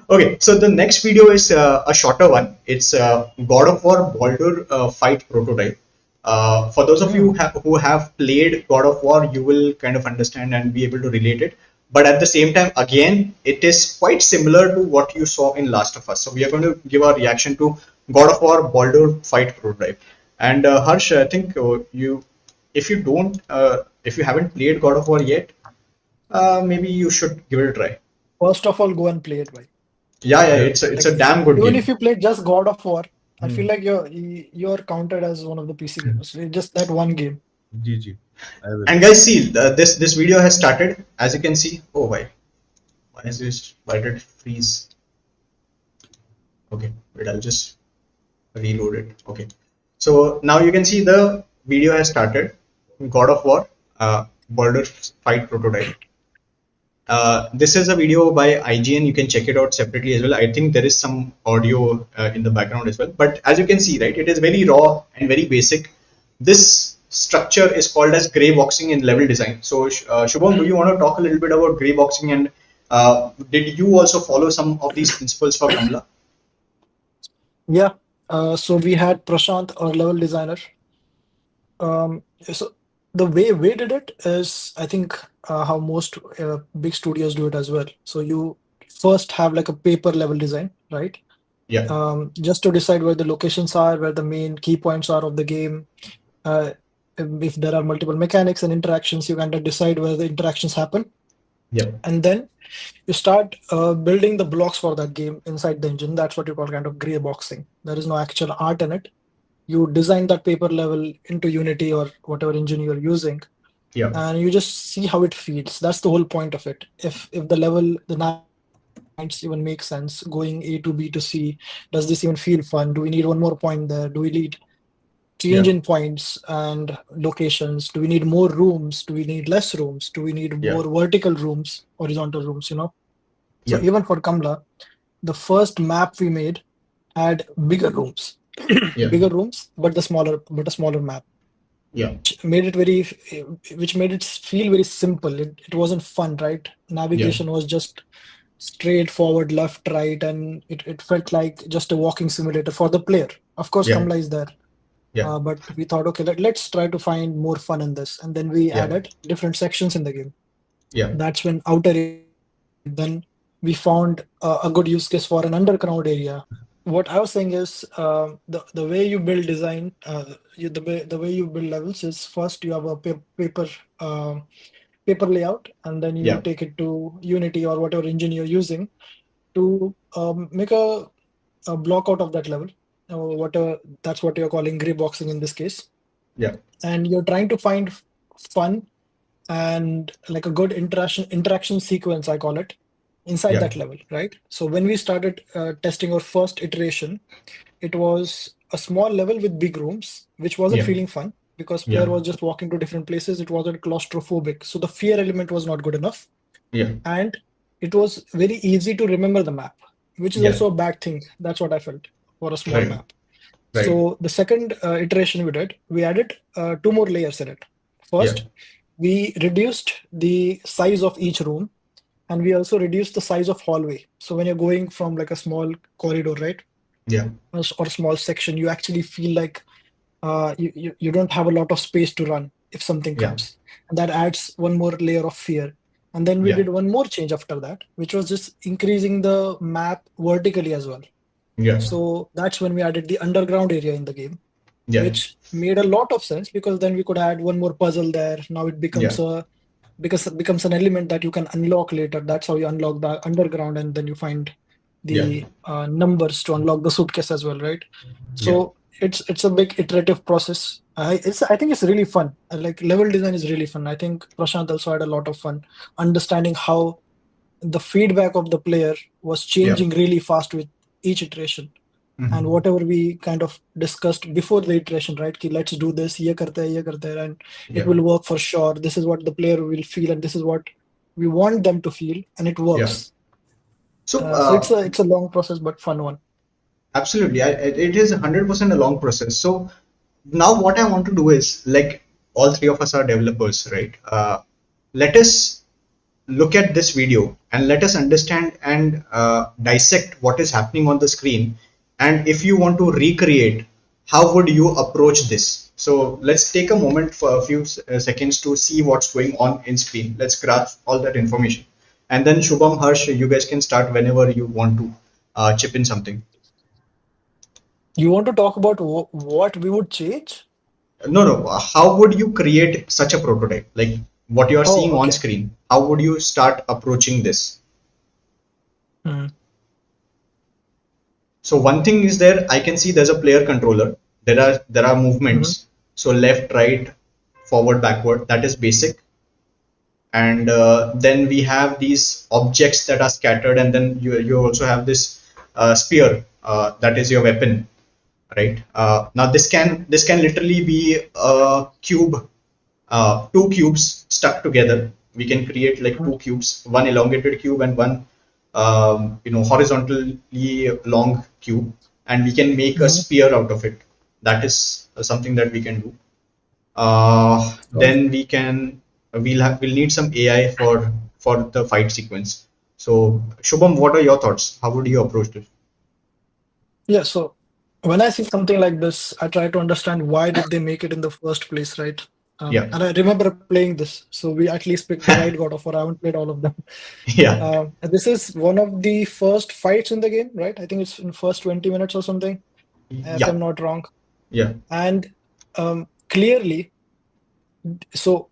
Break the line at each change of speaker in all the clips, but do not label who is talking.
Okay, so the next video is a shorter one. It's God of War Baldur fight prototype. For those of you
Hmm.
who have played God of War, you will kind of understand and be able to relate it. But at the same time, again, it is quite similar to what you saw in Last of Us. So we are going to give our reaction to God of War Baldur fight prototype. And Harsh, I think if you haven't played God of War yet, maybe you should give it a try.
First of all, go and play it, bhai.
Yeah, yeah,
I
it's
Like
a damn good
even if
game.
you play just God of War, I feel
hmm,
like you're counted as one of the PC gamers. Just that one game.
GG. I will.
And guys, see this video has started. As you can see, oh why is this? Why did it freeze? Okay, wait, I'll just reload it. Okay, so now you can see the video has started. God of War, Border Fight prototype. This is a video by IGN. You can check it out separately as well. I think there is some audio in the background as well. But as you can see, right, it is very raw and very basic. This structure is called as gray boxing in level design. So, Shubham, do you want to talk a little bit about gray boxing and did you also follow some of these principles for Kamla?
Yeah. So we had Prashant, our level designer. So the way we did it is, I think, how most big studios do it as well. So you first have like a paper level design, right?
Yeah,
Just to decide where the locations are, where the main key points are of the game. Uh, if there are multiple mechanics and interactions, you kind of decide where the interactions happen,
yeah,
and then you start building the blocks for that game inside the engine. That's what you call kind of gray boxing. There is no actual art in it. You design that paper level into Unity or whatever engine you're using,
yeah,
and you just see how it feels. That's the whole point of it. If the level, the points even make sense, going A to B to C, does this even feel fun? Do we need one more point there? Do we need change
yeah,
in points and locations? Do we need more rooms? Do we need less rooms? Do we need
yeah,
more vertical rooms, horizontal rooms, So
yeah,
even for Kamla, the first map we made had bigger rooms,
yeah,
bigger rooms, but a smaller map.
yeah,
Made it very, which made it feel very simple. It wasn't fun, right?
yeah,
Navigation was just straightforward, left, right, and it felt like just a walking simulator for the player. Of course,
yeah,
Kamla is there.
yeah,
But we thought, okay, let's try to find more fun in this. And then we
yeah,
added different sections in the game.
yeah,
That's when outer area, then we found a good use case for an underground area. What I was saying is the way you build design, the way you build levels is first you have a uh, paper layout, and then you
yeah,
take it to Unity or whatever engine you're using to make a block out of that level. Whatever that's what you're calling gray boxing in this case,
yeah,
and you're trying to find fun and like a good interaction sequence, I call it, inside
yeah,
that level, right? So when we started testing our first iteration, it was a small level with big rooms, which wasn't
yeah,
feeling fun because
yeah,
player was just walking to different places. It wasn't claustrophobic, so the fear element was not good enough,
yeah,
and it was very easy to remember the map, which is
yeah.
also a bad thing. That's what I felt for a small
Right,
map.
right.
So the second iteration we did, we added two more layers in it.
Yeah,
First, we reduced the size of each room, and we also reduced the size of hallway. So when you're going from like a small corridor, right,
yeah,
or small section, you actually feel like you don't have a lot of space to run if something
yeah,
comes, and that adds one more layer of fear. And then we
yeah,
did one more change after that, which was just increasing the map vertically as well.
yeah,
So that's when we added the underground area in the game,
yeah,
which made a lot of sense because then we could add one more puzzle there. Now it
yeah,
becomes a because it becomes an element that you can unlock later. That's how you unlock the underground, and then you find
yeah,
the numbers to unlock the suitcase as well, right?
yeah,
So it's a big iterative process. I think it's really fun. Like level design is really fun. I think Prashant also had a lot of fun understanding how the feedback of the player was
yeah.
changing really fast with each iteration, and
Mhm.
whatever we kind of discussed before the iteration, right? Ki, let's do this, ye karte hai, and it
Yeah,
will work for sure. This is what the player will feel, and this is what we want them to feel, and it
yeah.
works.
So,
So it's a long process but fun one.
absolutely, it is 100% a long process. So now what I want to do is like all three of us are developers, right? Let us look at this video and let us understand and dissect what is happening on the screen. And if you want to recreate, how would you approach this? So let's take a moment for a few seconds to see what's going on in screen. Let's grasp all that information. And then Shubham, Harsh, you guys can start whenever you want to chip in something.
You want to talk about what we would change?
No. How would you create such a prototype? Like what you're
Oh,
seeing on
okay.
screen, how would you start approaching this?
Hmm.
So one thing is there, I can see there's a player controller. There are
Mhm.
movements. So left, right, forward, backward. That is basic. And then we have these objects that are scattered, and then you also have this spear that is your weapon, right? Now this can literally be a cube, two cubes stuck together. We can create like two cubes, one elongated cube and one horizontally long cube, and we can make a
Mhm.
spear out of it. That is something that we can do.
So,
Then we'll need some AI for the fight sequence. So Shubham, what are your thoughts? How would you approach this?
yeah, so when I see something like this, I try to understand why did they make it in the first place, right?
Yeah,
And I remember playing this, so we at least picked the right God of War. I haven't played all of them.
yeah,
And this is one of the first fights in the game, right? I think it's in first 20 minutes or something, if
yeah,
I'm not wrong.
yeah,
And clearly, so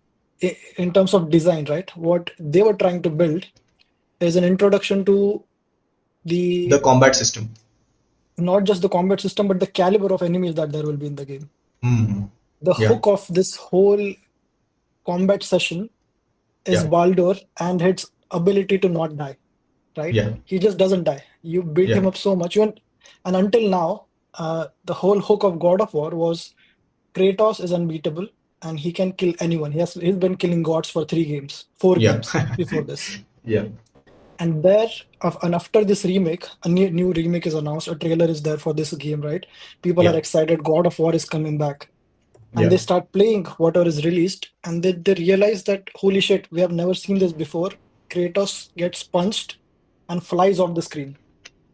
in terms of design, right, what they were trying to build is an introduction to
the
the
combat system.
not just the combat system, but the caliber of enemies that there will be in the game.
Hmm.
The
Yeah,
hook of this whole combat session is
yeah,
Baldur and his ability to not die, right?
yeah,
He just doesn't die. You beat him
yeah,
up so much. And until now, the whole hook of God of War was Kratos is unbeatable and he can kill anyone. He's been killing gods for 3 games, four
yeah,
games before this.
yeah,
And and after this remake, a new remake is announced. A trailer is there for this game, right? People are
yeah,
excited. God of War is coming back, and
yeah,
they start playing whatever is released, and they realize that holy shit, we have never seen this before. Kratos gets punched and flies off the screen.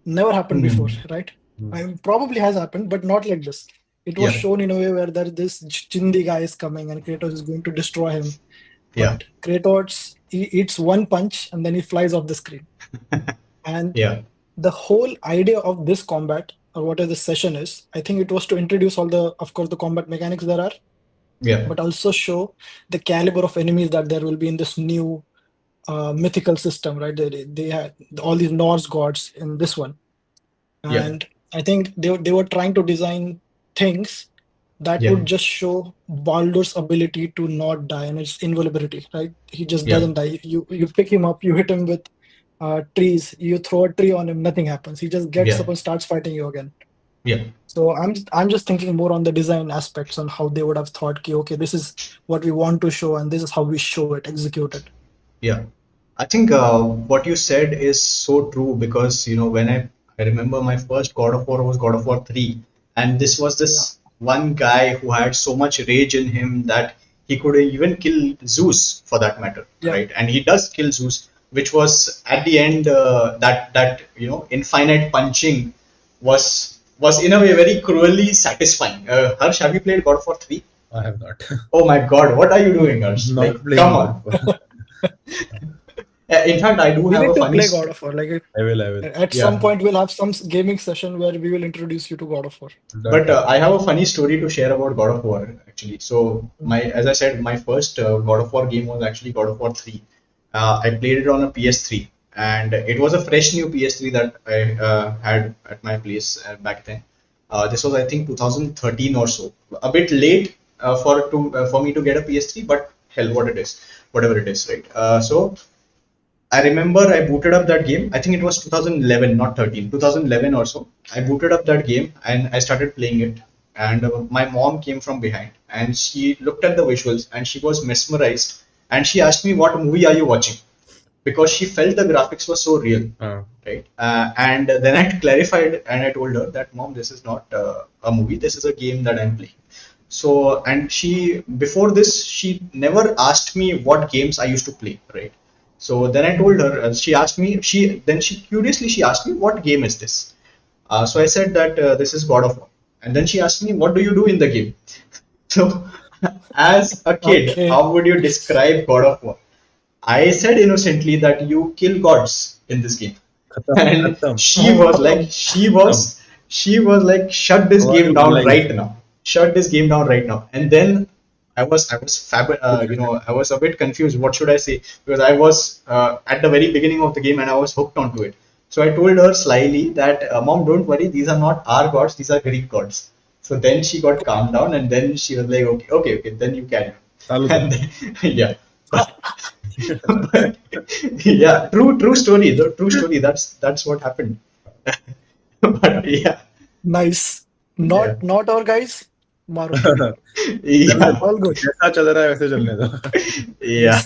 Never happened before,
hmm,
right?
Hmm.
I mean, probably has happened, but not like this. It was
yeah,
shown in a way where this Chindi guy is coming and Kratos is going to destroy him.
yeah,
But Kratos he eats one punch and then he flies off the screen. And
yeah,
the whole idea of this combat or whatever this session is, I think it was to introduce of course, the combat mechanics there are,
yeah,
but also show the caliber of enemies that there will be in this new mythical system, right? They had all these Norse gods in this one.
yeah,
And I think they were trying to design things that
yeah,
would just show Baldur's ability to not die and its invulnerability, right? He just
yeah,
doesn't die. You pick him up, you hit him with trees, you throw a tree on him, nothing happens. He just gets
yeah,
up and starts fighting you again.
yeah.
So I'm just thinking more on the design aspects on how they would have thought, okay, this is what we want to show, and this is how we show it, execute it.
Yeah, I think what you said is so true because when I remember my first God of War was God of War 3, and this was
Yeah.
this one guy who had so much rage in him that he could even kill Zeus for that matter,
Yeah.
right? And he does kill Zeus, which was at the end that infinite punching was in a way very cruelly satisfying. Harsh, have you played God of War 3?
I have not.
Oh my God, what are you doing, Harsh?
Not
Like,
playing
come
God
on.
of War.
In fact, I do
We
have
need
a
to
funny.
play God of War. Like
I will.
at some
Yeah,
point, we'll have some gaming session where we will introduce you to God of War.
but
That,
I have a funny story to share about God of War actually. So
Mm.
as I said, my first God of War game was actually God of War 3. I played it on a PS3, and it was a fresh new PS3 that I had at my place back then. This was I think 2013 or so, a bit late for me to get a PS3, but hell, whatever it is, right? So I remember I booted up that game. I think it was 2011, not 13, 2011 or so. I booted up that game and I started playing it. And my mom came from behind and she looked at the visuals and she was mesmerized. And she asked me, "What movie are you watching?" Because she felt the graphics were so real, right? And then I clarified and I told her that, "Mom, this is not a movie. This is a game that I'm playing." And before this, she never asked me what games I used to play, right? So then I told her. She asked me. She curiously she asked me, "What game is this?" So I said that this is God of War. And then she asked me, "What do you do in the game?" So, as a kid,
Okay.
how would you describe God of War? I said innocently that you kill gods in this game.
खत्म
And
खत्म
she was like, shut this
How are
game
you
down
blind?
right now. Shut this game down right now. And then I was a bit confused. What should I say? Because I was at the very beginning of the game and I was hooked onto it. So I told her slyly that, Mom, don't worry, these are not our gods, these are Greek gods. So then she got calmed down and then she was like, okay, then you carry on.
चालू
And
कर.
then, yeah. But, yeah, true story. The true story. That's what happened. But yeah,
Nice.
yeah,
Not our guys. Maruti.
yeah,
All good.
जैसा चल रहा है वैसे चलने दो.
yeah.